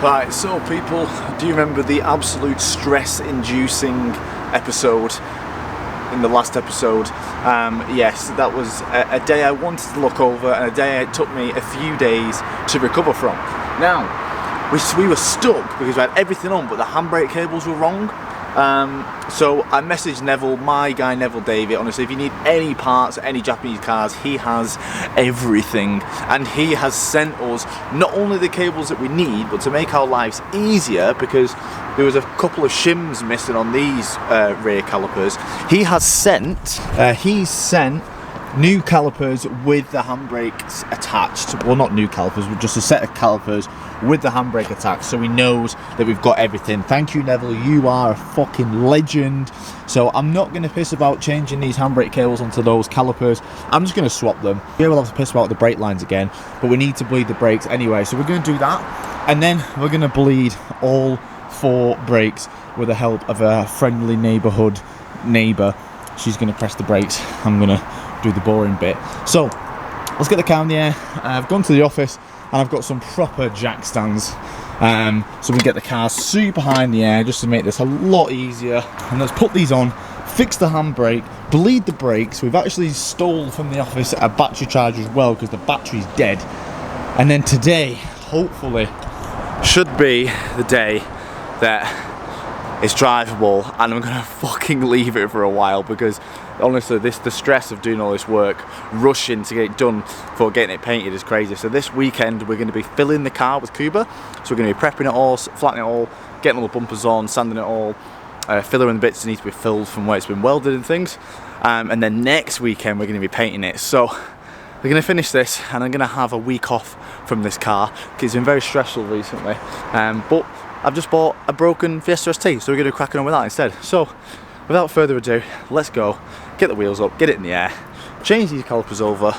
Right, so people, do you remember the absolute stress-inducing episode in the last episode? Yes, that was a day I wanted to look over and a day it took me a few days to recover from. Now, we were stuck because we had everything on, but the handbrake cables were wrong. So I messaged Neville, my guy Neville David. Honestly, if you need any parts, any Japanese cars, he has everything, and he has sent us not only the cables that we need, but to make our lives easier, because there was a couple of shims missing on these rear calipers. He sent new calipers with the handbrakes attached. Well, not new calipers, but just a set of calipers with the handbrake attached, so he knows that we've got everything. Thank you, Neville, you are a fucking legend. So I'm not going to piss about changing these handbrake cables onto those calipers. I'm just going to swap them. Yeah, we'll have to piss about the brake lines again, but we need to bleed the brakes anyway, so we're going to do that, and then we're going to bleed all 4 brakes with the help of a friendly neighbourhood neighbour. She's going to press the brakes, I'm going to do the boring bit. So let's get the car in the air. I've gone to the office and I've got some proper jack stands, so we get the car super high in the air just to make this a lot easier. And let's put these on, fix the handbrake, bleed the brakes. We've actually stole from the office a battery charger as well because the battery's dead. And then today, hopefully, should be the day that it's drivable, and I'm gonna fucking leave it for a while, because honestly the stress of doing all this work, rushing to get it done before getting it painted, is crazy. So this weekend we're going to be filling the car with Cuba, so we're going to be prepping it all, flattening it all, getting all the bumpers on, sanding it all, filling the bits that need to be filled from where it's been welded and things, and then next weekend we're going to be painting it. So we're going to finish this and I'm going to have a week off from this car because it's been very stressful recently, but I've just bought a broken Fiesta ST, so we're going to crack on with that instead. So without further ado, let's go, get the wheels up, get it in the air, change these calipers over,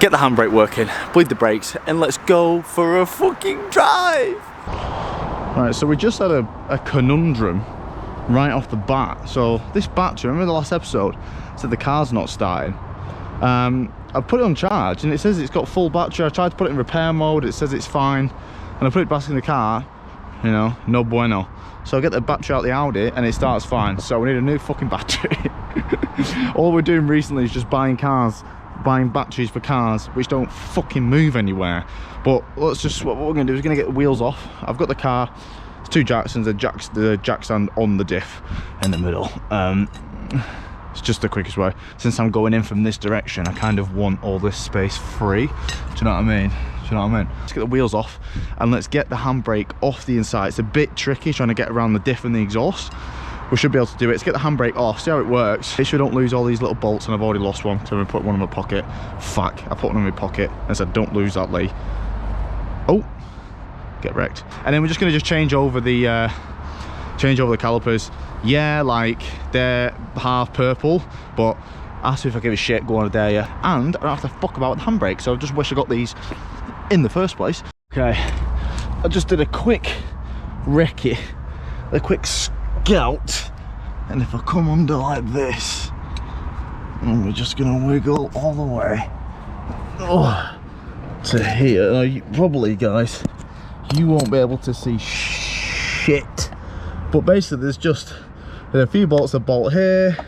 get the handbrake working, bleed the brakes, and let's go for a fucking drive. Right, so we just had a conundrum right off the bat. So this battery, remember the last episode, said the car's not starting. I put it on charge and it says it's got full battery. I tried to put it in repair mode, it says it's fine, and I put it back in the car, you know, no bueno. So I get the battery out the Audi and it starts fine. So we need a new fucking battery. All we're doing recently is just buying batteries for cars which don't fucking move anywhere. But let's just, what we're gonna do is gonna get the wheels off. I've got the car, it's 2 Jacksons, the jack stand on the diff in the middle. It's just the quickest way. Since I'm going in from this direction, I kind of want all this space free. Do you know what I mean? Let's get the wheels off and let's get the handbrake off the inside. It's a bit tricky trying to get around the diff and the exhaust. We should be able to do it. Let's get the handbrake off, see how it works. Make sure we don't lose all these little bolts, and I've already lost one, so I'm gonna put one in my pocket. Fuck, I put one in my pocket and said don't lose that, Lee. Oh, get wrecked. And then we're just gonna change over the calipers. Yeah, like they're half purple, but ask me if I give a shit, go on, I dare you. And I don't have to fuck about the handbrake, so I just wish I got these in the first place. Okay, I just did a quick recce, a quick scout, and if I come under like this, and we're just gonna wiggle all the way to here. Now, probably, guys, you won't be able to see shit, but basically there's a few bolts that bolt here,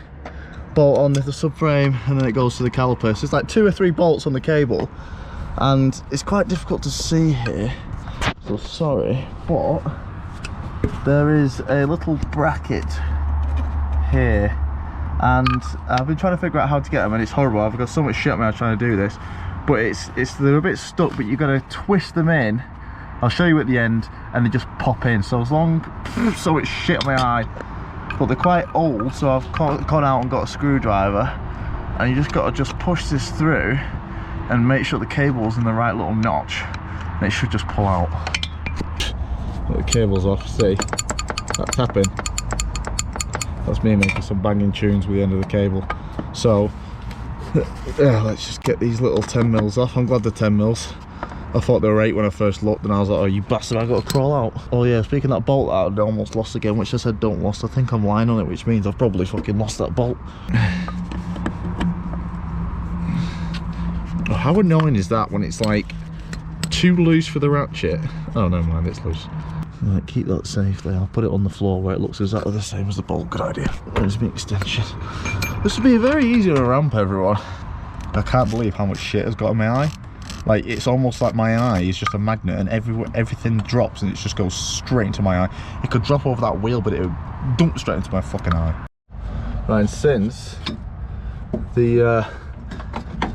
bolt on the subframe, and then it goes to the caliper. So it's like 2 or 3 bolts on the cable, and it's quite difficult to see here, so sorry, but there is a little bracket here, and I've been trying to figure out how to get them, and it's horrible. I've got so much shit when I'm trying to do this, but they're a bit stuck, but you've got to twist them in. I'll show you at the end, and they just pop in. So so it's shit on my eye, but they're quite old, so I've gone out and got a screwdriver, and you just got to push this through and make sure the cable's in the right little notch, and it should just pull out. The cable's off, see? That tapping, that's me making some banging tunes with the end of the cable. So let's just get these little 10 mils off. I'm glad they're 10 mils. I thought they were 8 when I first looked, and I was like, oh you bastard, I got to crawl out. Oh yeah, speaking of that bolt that I almost lost again, which I said don't lost, I think I'm lying on it, which means I've probably fucking lost that bolt. How annoying is that when it's like too loose for the ratchet. Oh, never mind, it's loose. Right, keep that safely. I'll put it on the floor where it looks exactly the same as the bolt. Good idea. There's my extension. This will be a very easy ramp, everyone. I can't believe how much shit has got in my eye. Like, it's almost like my eye is just a magnet, and everything drops and it just goes straight into my eye. It could drop over that wheel, but it would dump straight into my fucking eye. Right, and since the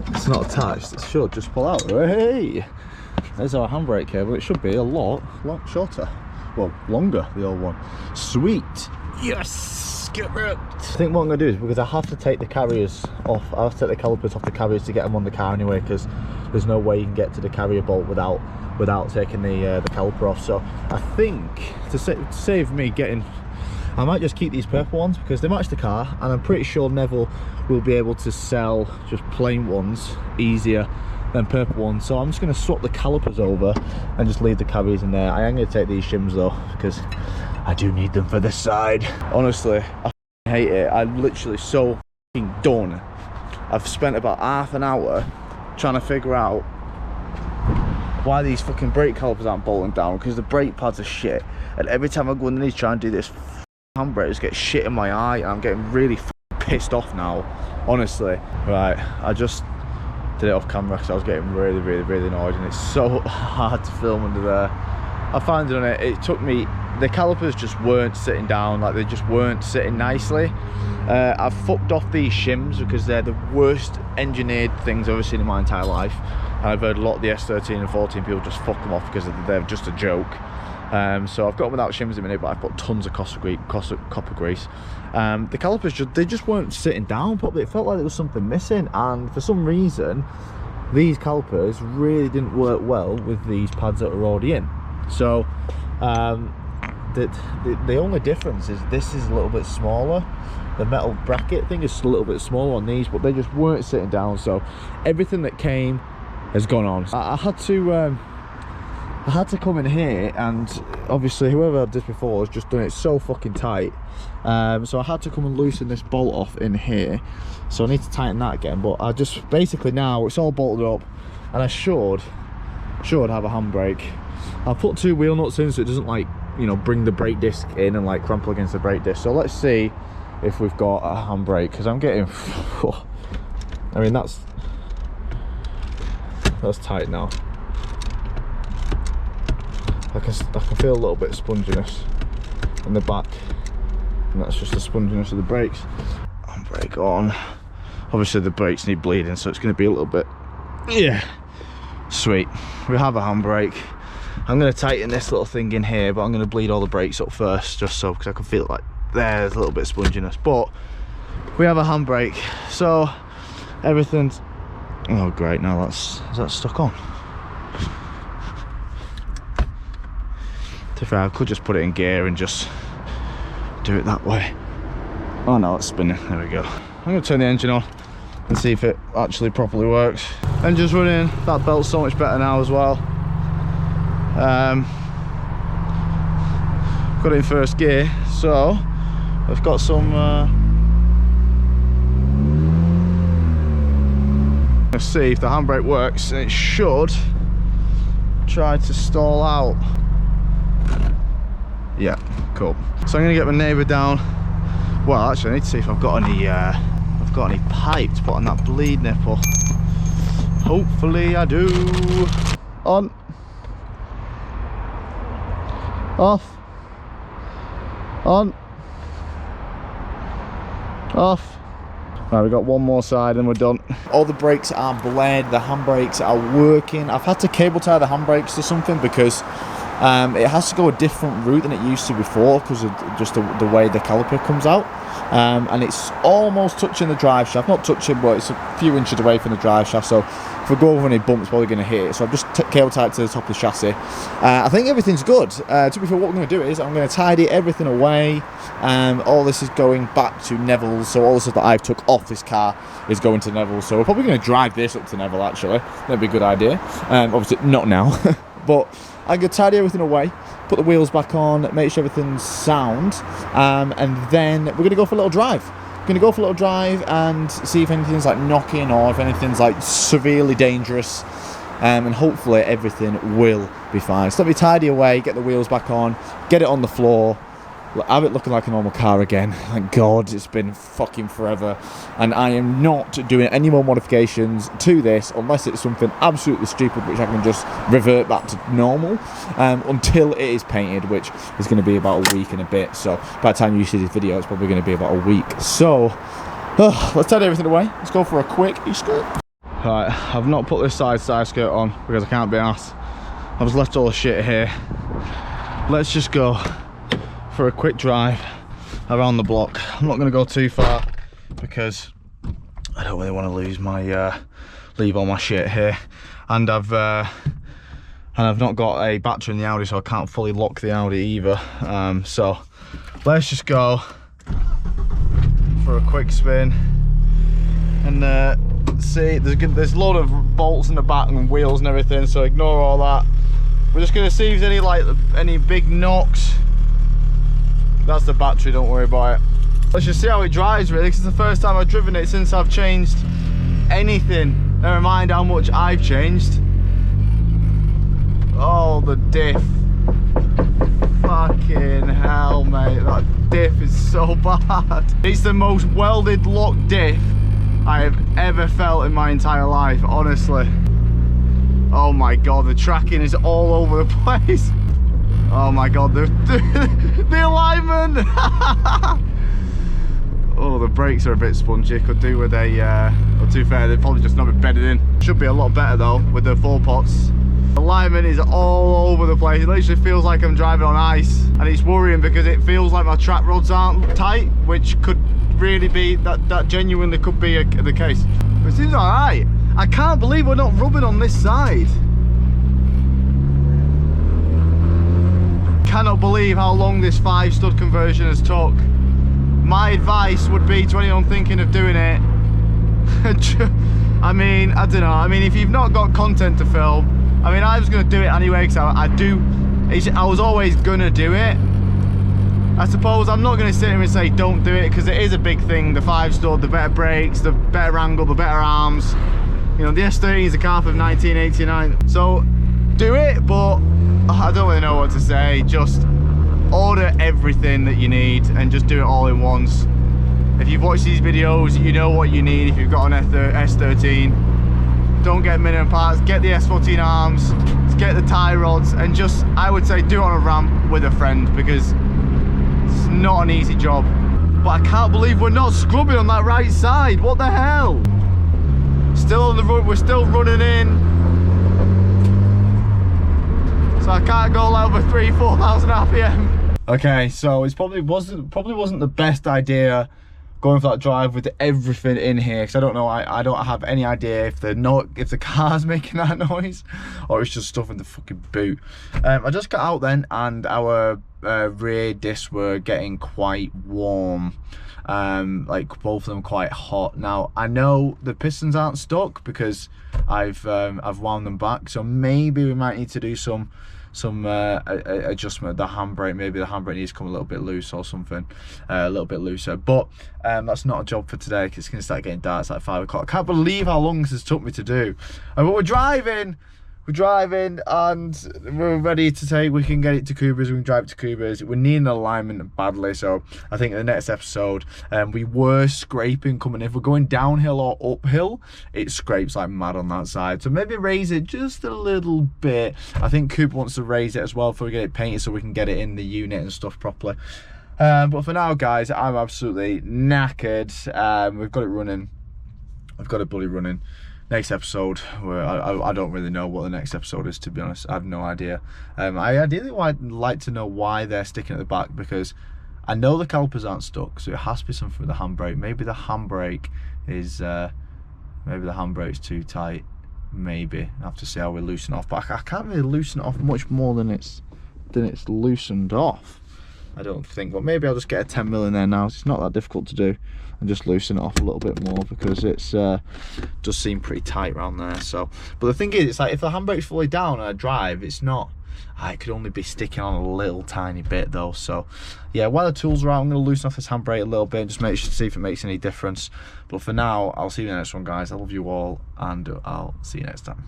it's not attached, it should just pull out. Hey, there's our handbrake cable. It should be a lot shorter, well, longer, the old one. Sweet. Yes, get wrecked. I think what I'm gonna do is, because I have to take the carriers off, I have to take the calipers off the carriers to get them on the car anyway, because there's no way you can get to the carrier bolt without taking the caliper off. So I think to save me getting, I might just keep these purple ones because they match the car, and I'm pretty sure Neville will be able to sell just plain ones easier than purple ones. So I'm just going to swap the calipers over and just leave the carriers in there. I am going to take these shims though, because I do need them for this side. Honestly, I hate it. I'm literally so fucking done. I've spent about half an hour trying to figure out why these fucking brake calipers aren't bolting down, because the brake pads are shit, and every time I go underneath trying to do this handbrake, I just get shit in my eye, and I'm getting really pissed off now, honestly. Right, I just did it off camera because I was getting really annoyed, and it's so hard to film under there. I finally done it. It took me, the calipers just weren't sitting down, like they just weren't sitting nicely. I've fucked off these shims because they're the worst engineered things I've ever seen in my entire life. And I've heard a lot of the S13 and 14 people just fuck them off because they're just a joke. So I've got them without shims in a minute, but I've put tons of copper grease. The calipers, they just weren't sitting down properly. It felt like there was something missing, and for some reason these calipers really didn't work well with these pads that are already in. So the only difference is this is a little bit smaller. The metal bracket thing is a little bit smaller on these, but they just weren't sitting down. So everything that came has gone on. I had to come in here, and obviously whoever had this before has just done it so fucking tight. So I had to come and loosen this bolt off in here. So I need to tighten that again. But I just basically, now it's all bolted up, and I should have a handbrake. I'll put 2 wheel nuts in so it doesn't, like, you know, bring the brake disc in and like crumple against the brake disc. So let's see if we've got a handbrake, because I'm getting I mean, that's tight now. I can feel a little bit of sponginess in the back, and that's just the sponginess of the brakes. Handbrake on. Obviously the brakes need bleeding, so it's going to be a little bit, yeah, sweet. We have a handbrake. I'm going to tighten this little thing in here, but I'm going to bleed all the brakes up first, just so, because I can feel it, like there's a little bit of sponginess. But we have a handbrake, so everything's, oh great, now is that stuck on? To be fair, I could just put it in gear and just do it that way. Oh no, it's spinning. There we go. I'm going to turn the engine on and see if it actually properly works. Engine's running. That belt's so much better now as well. Got it in first gear, so I've got some let's see if the handbrake works, and it should try to stall out. Yeah, cool. So I'm gonna get my neighbour down. Well, actually I need to see if I've got any pipe to put on that bleed nipple. Hopefully I do. On. Off. On. Off. Right, we've got one more side and we're done. All the brakes are bled, the handbrakes are working. I've had to cable tie the handbrakes to something because it has to go a different route than it used to before, because of just the way the caliper comes out. And it's almost touching the drive shaft, not touching, but it's a few inches away from the drive shaft, so if we go over any bumps, probably going to hit it. So I've just cable tied to the top of the chassis. I think everything's good. To be fair, what we're going to do is I'm going to tidy everything away. All this is going back to Neville's, so all the stuff that I've took off this car is going to Neville's. So we're probably going to drive this up to Neville, actually. That'd be a good idea. Obviously not now, but I'm going to tidy everything away, put the wheels back on, make sure everything's sound, and then we're going to go for a little drive. We're going to go for a little drive and see if anything's like knocking, or if anything's like severely dangerous. and hopefully everything will be fine. So let me tidy away, get the wheels back on, get it on the floor, have it looking like a normal car again. Thank God, it's been fucking forever, and I am not doing any more modifications to this unless it's something absolutely stupid which I can just revert back to normal, until it is painted, which is going to be about a week and a bit. So by the time you see this video, it's probably going to be about a week. So let's tidy everything away. Let's go for a quick e-skirt. Right, I've not put this side skirt on because I can't be arsed. I've just left all the shit here. Let's just go for a quick drive around the block. I'm not going to go too far because I don't really want to lose my leave all my shit here, and I've not got a battery in the Audi, so I can't fully lock the Audi either. So let's just go for a quick spin and see. There's a load of bolts in the back and wheels and everything, so ignore all that. We're just going to see if there's any big knocks. That's the battery, don't worry about it. Let's just see how it drives really, because it's the first time I've driven it since I've changed anything. Never mind how much I've changed. Oh, the diff. Fucking hell, mate. That diff is so bad. It's the most welded lock diff I have ever felt in my entire life, honestly. Oh my God, the tracking is all over the place. Oh my God, the alignment! Oh, the brakes are a bit spongy. Could do with a, or to be fair, they've probably just not been bedded in. Should be a lot better though, with the 4 pots. Alignment is all over the place. It literally feels like I'm driving on ice, and it's worrying because it feels like my track rods aren't tight, which could really be, that genuinely could be the case. But it seems alright. I can't believe we're not rubbing on this side. Cannot believe how long this 5-stud conversion has took. My advice would be to anyone thinking of doing it, I mean, I don't know, I mean, if you've not got content to film, I mean, I was going to do it anyway because I was always going to do it. I suppose I'm not going to sit here and say don't do it, because it is a big thing. The 5-stud, the better brakes, the better angle, the better arms. You know, the S13 is a car from 1989, so do it, but I don't really know what to say. Just order everything that you need and just do it all in once. If you've watched these videos, you know what you need. If you've got an S13, don't get minimum parts, get the S14 arms, get the tie rods, and just, I would say, do it on a ramp with a friend, because it's not an easy job. But I can't believe we're not scrubbing on that right side. What the hell? Still on the road, we're still running in. So I can't go over 3,000-4,000 RPM. Okay, so it probably wasn't the best idea going for that drive with everything in here, because I don't know, I don't have any idea if the car's making that noise or it's just stuff in the fucking boot. I just got out then, and our rear discs were getting quite warm. Like both of them quite hot. Now I know the pistons aren't stuck because I've wound them back, so maybe we might need to do some adjustment of the handbrake. Maybe the handbrake needs to come a little bit loose or something, a little bit looser. But that's not a job for today, because it's going to start getting dark. It's like 5 o'clock. I can't believe how long this has took me to do. But we're driving and we're ready to say we can get it to Cooper's. We can drive it to Cooper's. We need an alignment badly, so I think in the next episode, we were scraping coming. If we're going downhill or uphill, it scrapes like mad on that side, so maybe raise it just a little bit. I think Cooper wants to raise it as well before we get it painted, so we can get it in the unit and stuff properly. But for now, guys, I'm absolutely knackered. We've got it running. I've got it bloody running. Next episode, where I don't really know what the next episode is, to be honest. I have no idea. I ideally would like to know why they're sticking at the back, because I know the calipers aren't stuck, so it has to be something with the handbrake. Maybe the handbrake is too tight. Maybe I have to see how we loosen off, but I can't really loosen it off much more than it's loosened off, I don't think. But maybe I'll just get a 10mm in there now. It's not that difficult to do, and just loosen it off a little bit more, because it's does seem pretty tight around there. So, but the thing is, it's like if the handbrake's fully down and I drive, it's not. I could only be sticking on a little tiny bit though. So yeah, while the tools are out, I'm going to loosen off this handbrake a little bit, just see if it makes any difference. But for now, I'll see you in the next one, guys. I love you all, and I'll see you next time.